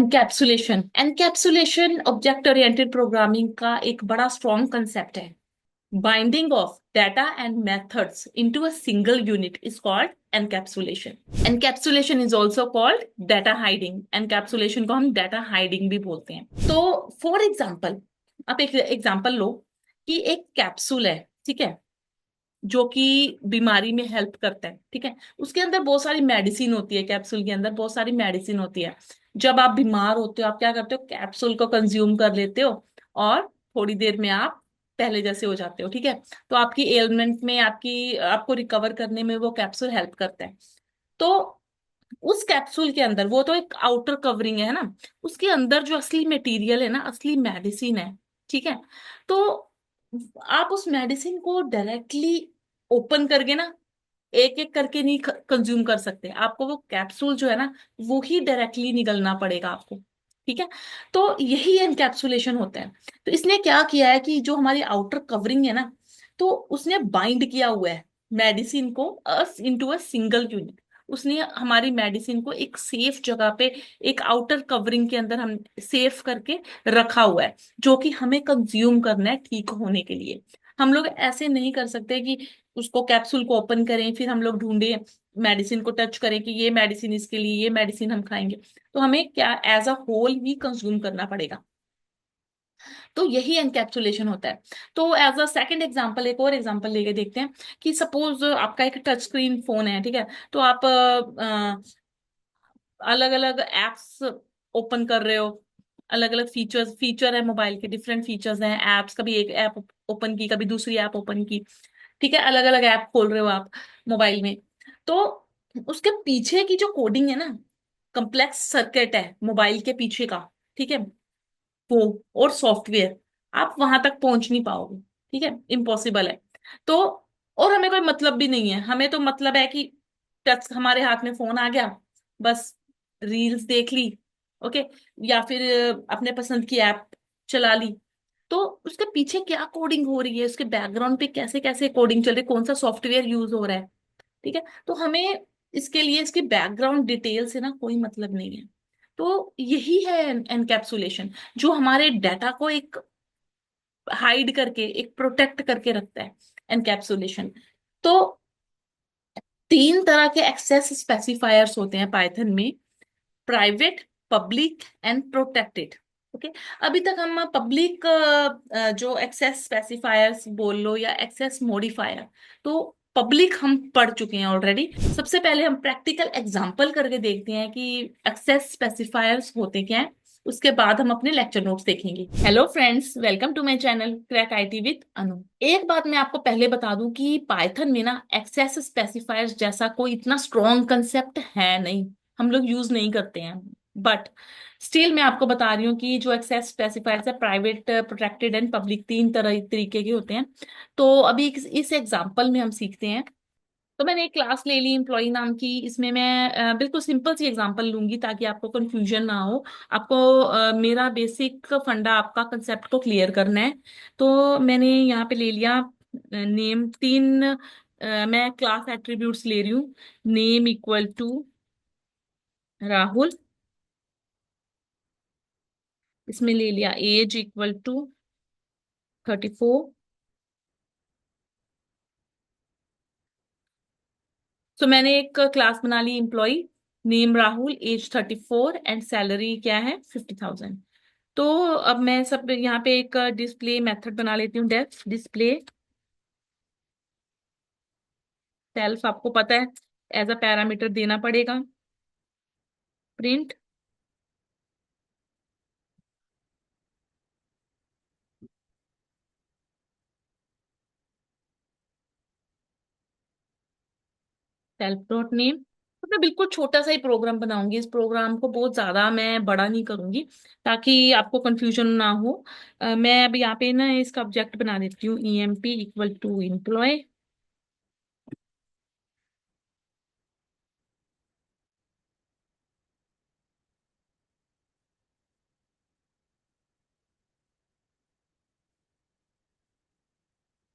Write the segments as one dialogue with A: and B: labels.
A: Encapsulation encapsulation object oriented programming का एक बड़ा स्ट्रॉन्ग कंसेप्ट है। Binding of data and methods into a single unit is called encapsulation. Encapsulation is also called data hiding. Encapsulation को हम data hiding भी बोलते हैं। तो फॉर एग्जाम्पल, आप एक एग्जाम्पल लो कि एक कैप्सूल है, ठीक है, जो कि बीमारी में हेल्प करता है, ठीक है। उसके अंदर बहुत सारी मेडिसिन होती है, कैप्सूल के अंदर बहुत सारी मेडिसिन होती है। जब आप बीमार होते हो, आप क्या करते हो, कैप्सूल को कंज्यूम कर लेते हो और थोड़ी देर में आप पहले जैसे हो जाते हो, ठीक है। तो आपकी एलिमेंट में आपकी आपको रिकवर करने में वो कैप्सूल हेल्प करता है। तो उस कैप्सूल के अंदर, वो तो एक आउटर कवरिंग है ना, उसके अंदर जो असली मटेरियल है ना, असली मेडिसिन है, ठीक है। तो आप उस मेडिसिन को डायरेक्टली ओपन करके ना, एक एक करके नहीं कंज्यूम कर सकते। आपको वो कैप्सूल जो है ना, वो ही डायरेक्टली निगलना पड़ेगा आपको, ठीक है। तो यही एनकैप्सुलेशन होता है। तो इसने क्या किया है कि जो हमारी आउटर कवरिंग है ना, तो उसने बाइंड किया हुआ है मेडिसिन को इनटू अ सिंगल यूनिट। उसने हमारी मेडिसिन को एक सेफ जगह पे, एक आउटर कवरिंग के अंदर हम सेफ करके रखा हुआ है, जो कि हमें कंज्यूम करना है ठीक होने के लिए। हम लोग ऐसे नहीं कर सकते कि उसको कैप्सूल को ओपन करें, फिर हम लोग ढूंढे, मेडिसिन को टच करें कि ये मेडिसिन इसके लिए, ये मेडिसिन हम खाएंगे। तो हमें क्या एज अ होल ही कंज्यूम करना पड़ेगा। तो यही एनकैप्सुलेशन होता है। तो एज अ सेकंड एग्जांपल, एक और एग्जांपल लेके देखते हैं कि सपोज आपका एक टच स्क्रीन फोन है, ठीक है। तो आप अलग अलग एप्स ओपन कर रहे हो, अलग अलग फीचर है मोबाइल के, डिफरेंट फीचर्स हैं एप्स। कभी एक ऐप ओपन की, कभी दूसरी ऐप ओपन की, ठीक है। अलग अलग ऐप खोल रहे हो आप मोबाइल में। तो उसके पीछे की जो कोडिंग है ना, कम्प्लेक्स सर्किट है मोबाइल के पीछे का, ठीक है, वो और सॉफ्टवेयर, आप वहां तक पहुंच नहीं पाओगे, ठीक है, इम्पॉसिबल है। तो और हमें कोई मतलब भी नहीं है, हमें तो मतलब है कि टच, हमारे हाथ में फोन आ गया, बस रील्स देख ली, ओके, या फिर अपने पसंद की ऐप चला ली। तो उसके पीछे क्या कोडिंग हो रही है, उसके बैकग्राउंड पे कैसे कैसे कोडिंग चल रही है, कौन सा सॉफ्टवेयर यूज हो रहा है, ठीक है। तो हमें इसके लिए इसकी बैकग्राउंड डिटेल से ना कोई मतलब नहीं है। तो यही है एनकैप्सुलेशन, जो हमारे डाटा को एक हाइड करके, एक प्रोटेक्ट करके रखता है, एनकैप्सुलेशन। तो तीन तरह के एक्सेस स्पेसिफायर्स होते हैं पाइथन में: private, public and protected. Okay, अभी तक हम पब्लिक जो एक्सेस स्पेसिफायर्स बोल लो या एक्सेस मॉडिफायर, तो पब्लिक हम पढ़ चुके हैं ऑलरेडी। सबसे पहले हम प्रैक्टिकल एग्जांपल करके देखते हैं कि एक्सेस स्पेसिफायर्स होते क्या हैं, उसके बाद हम अपने लेक्चर नोट्स देखेंगे। Hello friends, welcome to my channel crack IT with Anu. एक बात मैं आपको पहले बता दूं कि पाइथन में ना एक्सेस स्पेसिफायर्स जैसा कोई इतना स्ट्रॉन्ग कंसेप्ट है नहीं, हम लोग यूज नहीं करते हैं। बट स्टिल मैं आपको बता रही हूँ कि जो एक्सेस स्पेसिफायर्स है, प्राइवेट, प्रोटेक्टेड एंड पब्लिक, तीन तरह तरीके के होते हैं। तो अभी इस एग्जांपल में हम सीखते हैं। तो मैंने एक क्लास ले ली एम्प्लॉय नाम की, इसमें मैं बिल्कुल सिंपल सी एग्जांपल लूंगी ताकि आपको कंफ्यूजन ना हो। आपको मेरा बेसिक फंडा, आपका कंसेप्ट को क्लियर करना है। तो मैंने यहाँ पे ले लिया नेम, तीन मैं क्लास एट्रीब्यूट्स ले रही हूँ। नेम इक्वल टू राहुल, इसमें ले लिया एज इक्वल टू 34। सो मैंने एक क्लास बना ली employ, name Rahul, age 34 and salary क्या है 50,000। तो अब मैं सब यहाँ पे एक डिस्प्ले मेथड बना लेती हूँ, डेफ डिस्प्ले सेल्फ, आपको पता है एज अ पैरामीटर देना पड़ेगा, प्रिंट सेल्फ डॉट नेम। तो मैं बिल्कुल छोटा सा ही प्रोग्राम बनाऊंगी, इस प्रोग्राम को बहुत ज्यादा मैं बड़ा नहीं करूंगी ताकि आपको कंफ्यूजन ना हो। मैं अब यहाँ पे ना इसका ऑब्जेक्ट बना देती हूँ, E M P equal to employ.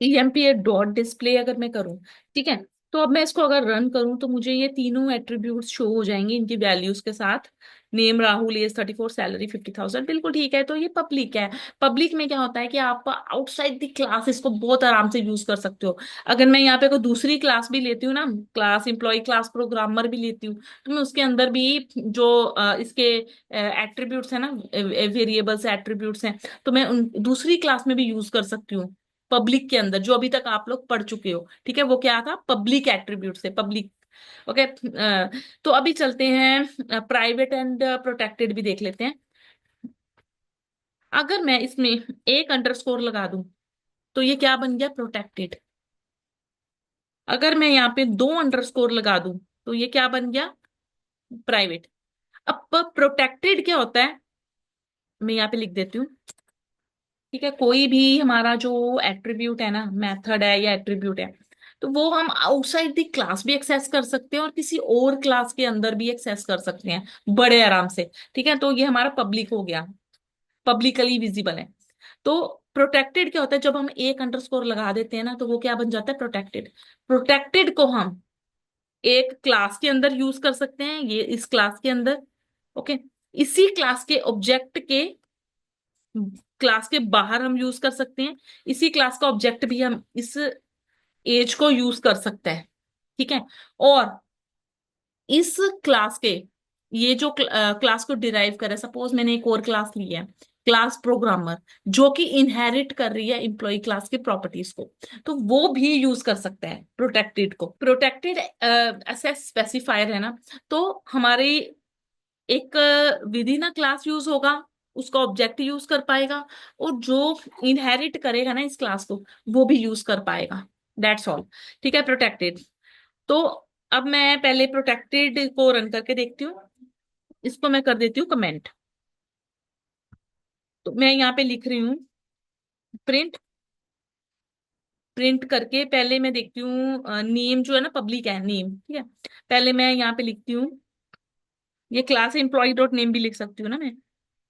A: Emp dot display अगर मैं करूँ, ठीक है। तो अब मैं इसको अगर रन करूं तो मुझे ये तीनों एट्रीब्यूट्स शो हो जाएंगे इनकी वैल्यूज के साथ। नेम राहुल, एज 34, सैलरी 50,000, बिल्कुल ठीक है। तो ये पब्लिक है। पब्लिक में क्या होता है कि आप आउटसाइड द क्लास इसको बहुत आराम से यूज कर सकते हो। अगर मैं यहाँ पे कोई दूसरी क्लास भी लेती हूँ ना, क्लास एम्प्लॉय क्लास प्रोग्रामर भी लेती हूँ, तो मैं उसके अंदर भी जो इसके एट्रीब्यूट्स है ना, वेरिएबल्स एट्रीब्यूट्स हैं, तो मैं उन दूसरी क्लास में भी यूज कर सकती हूँ। पब्लिक के अंदर जो अभी तक आप लोग पढ़ चुके हो, ठीक है, वो क्या था, पब्लिक एट्रीब्यूट से पब्लिक। ओके। तो अभी चलते हैं प्राइवेट एंड प्रोटेक्टेड भी देख लेते हैं। अगर मैं इसमें एक अंडरस्कोर लगा दूं तो ये क्या बन गया, प्रोटेक्टेड। अगर मैं यहाँ पे दो अंडरस्कोर लगा दूं तो ये क्या बन गया, प्राइवेट। अब प्रोटेक्टेड क्या होता है, मैं यहाँ पे लिख देती हूँ। ठीक है, कोई भी हमारा जो एट्रीब्यूट है ना, मेथड है या एट्रीब्यूट है, तो वो हम आउटसाइड द क्लास भी एक्सेस कर सकते हैं और किसी और क्लास के अंदर भी एक्सेस कर सकते हैं बड़े आराम से। ठीक है, तो ये हमारा पब्लिक हो गया, पब्लिकली विजिबल है। तो प्रोटेक्टेड क्या होता है, जब हम एक अंडरस्कोर लगा देते हैं ना, तो वो क्या बन जाता है, प्रोटेक्टेड। प्रोटेक्टेड को हम एक क्लास के अंदर यूज कर सकते हैं, ये इस क्लास के अंदर। ओके। इसी क्लास के ऑब्जेक्ट के, क्लास के बाहर हम यूज कर सकते हैं। इसी क्लास का ऑब्जेक्ट भी हम इस एज को यूज कर सकते हैं। ठीक है। और इस क्लास के, ये जो क्लास को डिराइव करे, सपोज मैंने एक और क्लास ली है, क्लास प्रोग्रामर, जो कि इनहेरिट कर रही है एम्प्लॉय क्लास की प्रॉपर्टीज को, तो वो भी यूज कर सकते हैं प्रोटेक्टेड को। प्रोटेक्टेड एसेस स्पेसिफायर है ना, तो हमारी एक विधि ना क्लास यूज होगा, उसका ऑब्जेक्ट यूज कर पाएगा, और जो इनहेरिट करेगा ना इस क्लास को, वो भी यूज कर पाएगा। That's all. ठीक है, प्रोटेक्टेड। तो अब मैं पहले प्रोटेक्टेड को रन करके देखती हूँ। इसको मैं कर देती हूँ कमेंट। तो मैं यहाँ पे लिख रही हूँ प्रिंट। प्रिंट करके पहले मैं देखती हूँ नेम जो है ना, पब्लिक है नेम, ठीक है। पहले मैं यहाँ पे लिखती हूँ, ये क्लास एम्प्लॉय डॉट नेम भी लिख सकती हूँ ना मैं,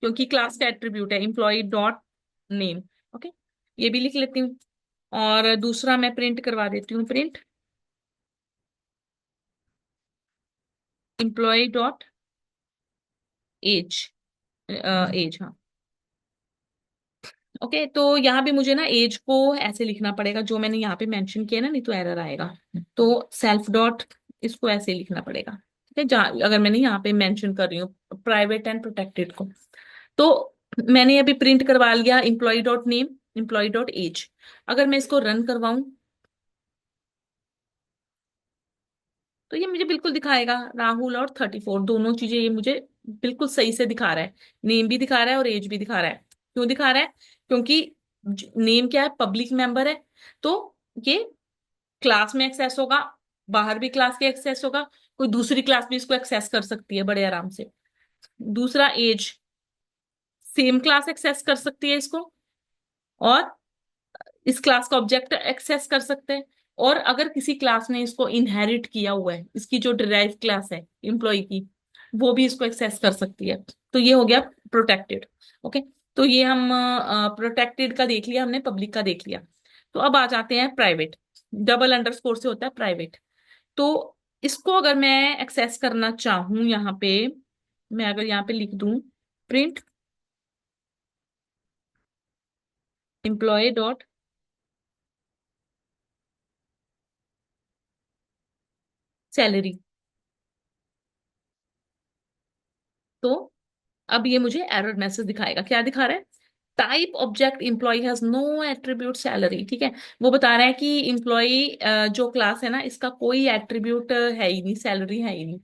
A: क्योंकि क्लास का एट्रीब्यूट है एम्प्लॉय डॉट नेम। ओके, ये भी लिख लेती हूँ। और दूसरा मैं प्रिंट करवा देती हूँ, print employ dot age. Age, हाँ। ओके, तो यहाँ भी मुझे ना एज को ऐसे लिखना पड़ेगा जो मैंने यहाँ पे मेंशन किया ना, नहीं तो एरर आएगा। तो सेल्फ डॉट, इसको ऐसे लिखना पड़ेगा। ठीक है, जहाँ अगर मैंने यहाँ पे मेंशन कर रही हूँ प्राइवेट एंड प्रोटेक्टेड को, तो मैंने अभी प्रिंट करवा लिया employ dot name, employ dot age. अगर मैं इसको रन करवाऊं तो ये मुझे बिल्कुल दिखाएगा राहुल और 34 दोनों चीजें, ये मुझे बिल्कुल सही से दिखा रहा है। नेम भी दिखा रहा है और एज भी दिखा रहा है। क्यों दिखा रहा है, क्योंकि नेम क्या है, पब्लिक मेंबर है, तो ये क्लास में एक्सेस होगा, बाहर भी क्लास के एक्सेस होगा, कोई दूसरी क्लास भी इसको एक्सेस कर सकती है बड़े आराम से। दूसरा एज, सेम क्लास एक्सेस कर सकती है इसको, और इस क्लास का ऑब्जेक्ट एक्सेस कर सकते हैं। और अगर किसी क्लास ने इसको इनहेरिट किया हुआ है, इसकी जो डिराइव क्लास है एम्प्लॉय की, वो भी इसको एक्सेस कर सकती है। तो ये हो गया प्रोटेक्टेड। ओके, तो ये हम प्रोटेक्टेड का देख लिया हमने, पब्लिक का देख लिया। तो अब आ जाते हैं प्राइवेट। डबल अंडरस्कोर से होता है प्राइवेट। तो इसको अगर मैं एक्सेस करना चाहूं, यहाँ पे मैं अगर यहाँ पे लिख दूं प्रिंट एम्प्लॉय डॉट सैलरी, तो अब ये मुझे एरर मैसेज दिखाएगा। क्या दिखा रहा है, type object employ has no attribute salary. ठीक है, वो बता रहा है कि एम्प्लॉय जो क्लास है ना, इसका कोई एट्रीब्यूट है ही नहीं, सैलरी है ही नहीं।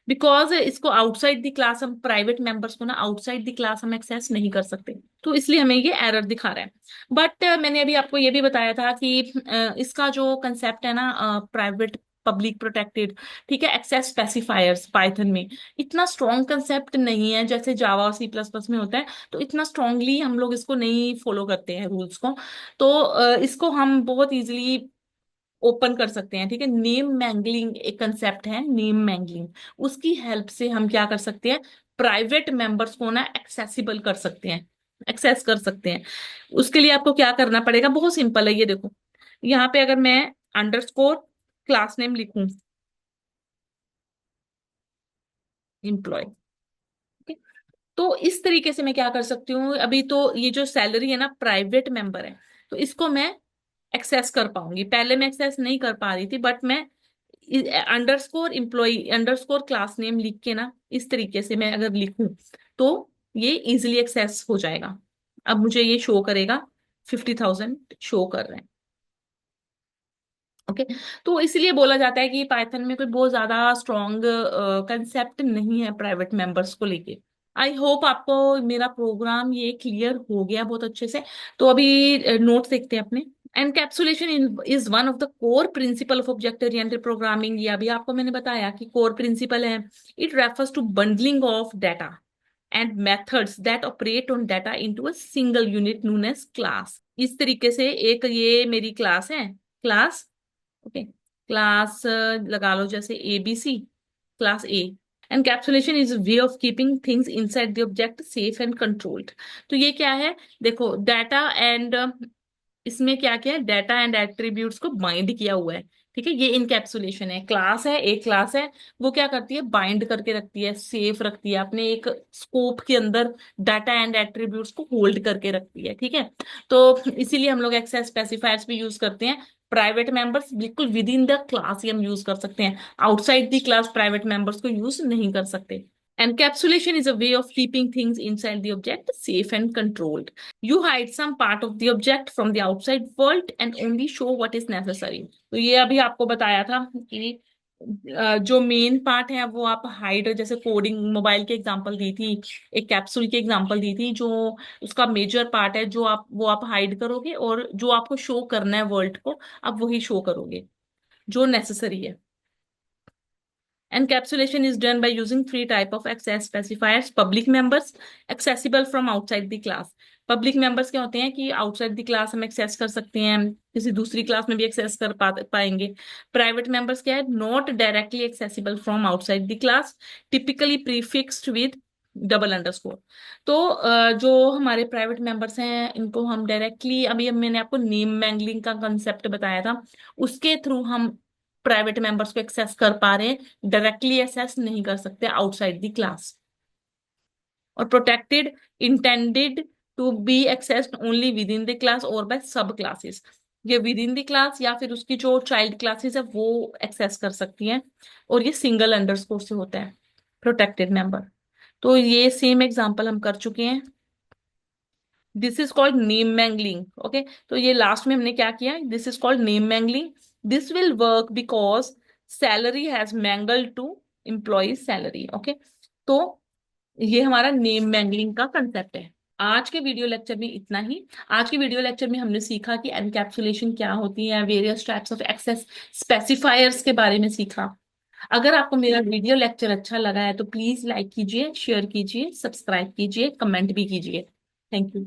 A: बिकॉज इसको आउटसाइड द क्लास, हम प्राइवेट मेंबर्स को ना आउटसाइड द क्लास हम एक्सेस नहीं कर सकते, तो इसलिए हमें ये एरर दिखा रहा है। बट मैंने अभी आपको ये भी बताया था कि इसका जो कंसेप्ट है ना, प्राइवेट पब्लिक प्रोटेक्टेड, ठीक है, एक्सेस स्पेसिफायर्स पाइथन में इतना स्ट्रॉन्ग कंसेप्ट नहीं है जैसे जावा और सी प्लस प्लस में होता है। तो इतना स्ट्रांगली हम लोग इसको नहीं फॉलो करते हैं रूल्स को। तो इसको हम बहुत इजीली ओपन कर सकते हैं। ठीक है, नेम मैंगलिंग एक कंसेप्ट है, नेम मैंगलिंग, उसकी हेल्प से हम क्या कर सकते हैं, प्राइवेट मेंबर्स को ना एक्सेसिबल कर सकते हैं, एक्सेस कर सकते हैं। उसके लिए आपको क्या करना पड़ेगा, बहुत सिंपल है, ये देखो यहाँ पे अगर मैं अंडरस्कोर क्लास नेम लिखूं एम्प्लॉय। तो इस तरीके से मैं क्या कर सकती हूँ, अभी तो ये जो सैलरी है ना प्राइवेट मेंबर है, तो इसको मैं एक्सेस कर पाऊंगी। पहले मैं एक्सेस नहीं कर पा रही थी, बट मैं underscore employ underscore class name लिख के ना, इस तरीके से मैं अगर लिखूं तो ये इजिली एक्सेस हो जाएगा। अब मुझे ये शो करेगा 50,000 शो कर रहे हैं। ओके। तो इसलिए बोला जाता है कि पाइथन में कोई बहुत ज्यादा स्ट्रॉन्ग कंसेप्ट नहीं है प्राइवेट मेंबर्स को लेके। आई होप आपको मेरा प्रोग्राम ये क्लियर हो गया बहुत अच्छे से। तो अभी नोट्स देखते हैं अपने। Encapsulation is one of the core principle of object oriented programming. ये अभी आपको मैंने बताया कि कोर प्रिंसिपल है। It refers to bundling of data and methods that operate on data into a single unit known as class. इस तरीके से एक ये मेरी क्लास है, क्लास। ओके। क्लास लगा लो जैसे ABC, class A। Encapsulation is way of keeping things inside the object safe and controlled. तो ये क्या है, देखो डाटा एंड, इसमें क्या क्या है, डाटा एंड एट्रीब्यूट्स को बाइंड किया हुआ है। ठीक है, ये इनकैप्सुलेशन है। क्लास है, एक क्लास है, वो क्या करती है, बाइंड करके रखती है, सेफ रखती है, अपने एक स्कोप के अंदर डाटा एंड एट्रीब्यूट्स को होल्ड करके रखती है। ठीक है। तो इसीलिए हम लोग एक्सेस स्पेसिफायर्स भी यूज करते हैं। प्राइवेट मेंबर्स बिल्कुल विद इन द क्लास ही हम यूज कर सकते हैं, outside the class private members को यूज नहीं कर सकते। Encapsulation is a way of keeping things inside the object safe and controlled. You hide some part of the object from the outside world and only show what is necessary. तो ये अभी आपको बताया था कि जो मेन पार्ट है वो आप हाइड, जैसे कोडिंग मोबाइल की एग्जांपल दी थी, एक कैप्सूल की एग्जांपल दी थी, जो उसका मेजर पार्ट है जो आप वो आप हाइड करोगे, और जो आपको शो करना है वर्ल्ड को आप वही शो करोगे जो नेसेसरी है। Encapsulation is done by using three type of access specifiers: public members, accessible from outside the class. Public members क्या होते हैं कि आउटसाइड द क्लास हम एक्सेस कर सकते हैं, किसी दूसरी क्लास में भी एक्सेस कर पाएंगे। प्राइवेट मेंबर्स क्या है, not directly accessible from outside the class, typically prefixed with double underscore. तो जो हमारे प्राइवेट मेंबर्स हैं इनको हम डायरेक्टली, अभी मैंने आपको नेम मैंगलिंग का कंसेप्ट बताया था, उसके थ्रू हम प्राइवेट मेंबर्स को एक्सेस कर पा रहे हैं, डायरेक्टली एक्सेस नहीं कर सकते आउटसाइड द क्लास। और protected, intended to be accessed only within the class और बाय सब क्लासेस। ये विद इन द क्लास या फिर उसकी जो चाइल्ड क्लासेस है वो एक्सेस कर सकती हैं, और ये सिंगल अंडरस्कोर से होता है प्रोटेक्टेड मेंबर। तो ये सेम एग्जांपल हम कर चुके हैं। This is called name mangling. Okay. तो ये लास्ट में हमने क्या किया, this is called name mangling. This will work because salary has mangled to employ salary. Okay. तो ये हमारा नेम मैंगलिंग का कंसेप्ट है। आज के वीडियो लेक्चर में इतना ही। आज के वीडियो लेक्चर में हमने सीखा कि एनकैप्सुलेशन क्या होती है, various types of access specifiers के बारे में सीखा। अगर आपको मेरा वीडियो लेक्चर अच्छा लगा है तो प्लीज लाइक कीजिए, शेयर कीजिए, सब्सक्राइब कीजिए, कमेंट भी कीजिए। Thank you.